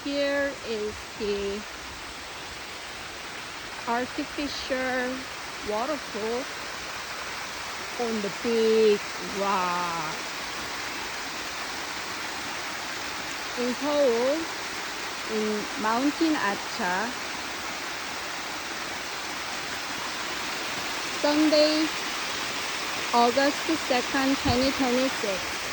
here is the artificial waterfall on the big rock. In Seoul, in Mountain Acha, Sunday, August 2nd, 2026.